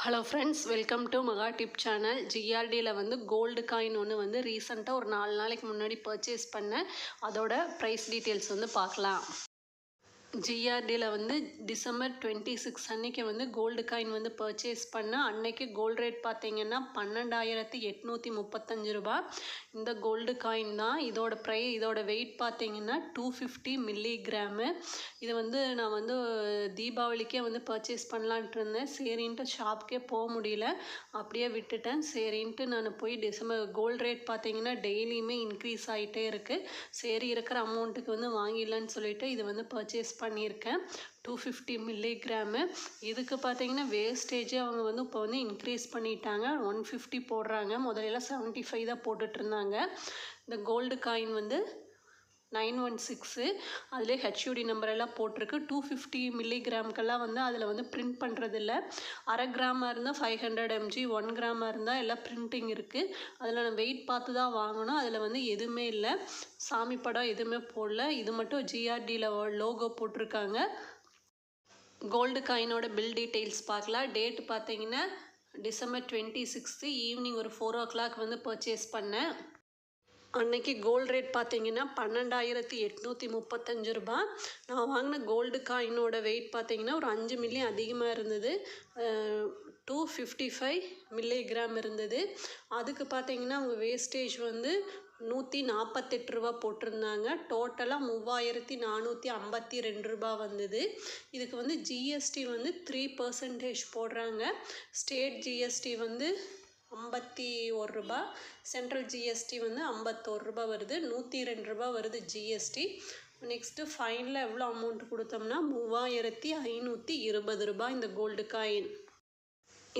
Hello friends, welcome to மகா tip channel. ஜிஆர்டியில் வந்து gold coin ஒன்று வந்து ரீசெண்டாக ஒரு 4 நாளைக்கு முன்னாடி பர்ச்சேஸ் பண்ணேன். அதோட ப்ரைஸ் டீட்டெயில்ஸ் வந்து பார்க்கலாம். ஜிஆர்டியில் வந்து டிசம்பர் 26 அன்னைக்கு வந்து கோல்டு காயின் வந்து பர்ச்சேஸ் பண்ணேன். அன்னைக்கு கோல்டு ரேட் பார்த்தீங்கன்னா 12,835 ரூபா. இந்த கோல்டு காயின் தான். இதோட வெயிட் பார்த்தீங்கன்னா 250 மில்லிகிராமு. இது வந்து நான் வந்து தீபாவளிக்கே வந்து பர்ச்சேஸ் பண்ணலான்ட்டு இருந்தேன். சரின்ட்டு ஷாப்புக்கே போக முடியல, அப்படியே விட்டுட்டேன். சரின்ட்டு நான் போய் கோல்டு ரேட் பார்த்தீங்கன்னா டெய்லியுமே இன்க்ரீஸ் ஆகிட்டே இருக்குது. சரி இருக்கிற அமௌண்ட்டுக்கு வந்து வாங்கிடலான்னு சொல்லிட்டு இது வந்து பர்ச்சேஸ் பண்ணியிருக்கேன். 250 மில்லிகிராமு. இதுக்கு பார்த்தீங்கன்னா வேஸ்டேஜே அவங்க வந்து இப்போ வந்து இன்க்ரீஸ் பண்ணிட்டாங்க. 150 போடுறாங்க. முதல்ல 75 தான் போட்டுட்டு இருந்தாங்க. இந்த கோல்டு காயின் வந்து 916, அதிலே ஹெச்யூடி நம்பரெல்லாம் போட்டிருக்கு. 250 மில்லிகிராம்க்கெல்லாம் வந்து அதில் வந்து பிரிண்ட் பண்ணுறதில்ல. 1/2 கிராமாக இருந்தால் 500 mg, 1 கிராமாக இருந்தால் எல்லாம் பிரிண்டிங் இருக்குது. அதில் நான் வெயிட் பார்த்து தான் வாங்கணும். அதில் வந்து எதுவுமே இல்லை, சாமி படம் எதுவுமே போடல. இது மட்டும் ஜிஆர்டியில் லோகோ போட்டிருக்காங்க. கோல்டு காயினோட பில் டீட்டெயில்ஸ் பார்க்கலாம். டேட்டு பார்த்தீங்கன்னா டிசம்பர் 26 ஈவினிங் ஒரு 4 o'clock வந்து பர்ச்சேஸ் பண்ணேன். அன்னைக்கு கோல்டு ரேட் பார்த்தீங்கன்னா 12,835 ரூபா. நான் வாங்கின கோல்டு காயினோட வெயிட் பார்த்தீங்கன்னா ஒரு 5 மில்லி அதிகமாக இருந்தது. 255 மில்லிகிராம் இருந்தது. அதுக்கு பார்த்தீங்கன்னா அவங்க வேஸ்டேஜ் வந்து 148 ரூபா போட்டிருந்தாங்க. டோட்டலாக 3,452 ரூபா வந்தது. இதுக்கு வந்து ஜிஎஸ்டி வந்து 3% போடுறாங்க. ஸ்டேட் ஜிஎஸ்டி வந்து 51 ரூபா, சென்ட்ரல் ஜிஎஸ்டி வந்து 51 ரூபா வருது. 102 ரூபா வருது ஜிஎஸ்டி. நெக்ஸ்ட்டு ஃபைனில் எவ்வளோ அமௌண்ட் கொடுத்தோம்னா 3,520 ரூபா இந்த கோல்டு காயின்.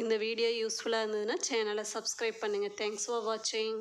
இந்த வீடியோ யூஸ்ஃபுல்லாக இருந்ததுன்னா சேனலை சப்ஸ்கிரைப் பண்ணுங்கள். தேங்க்ஸ் ஃபார் வாட்சிங்.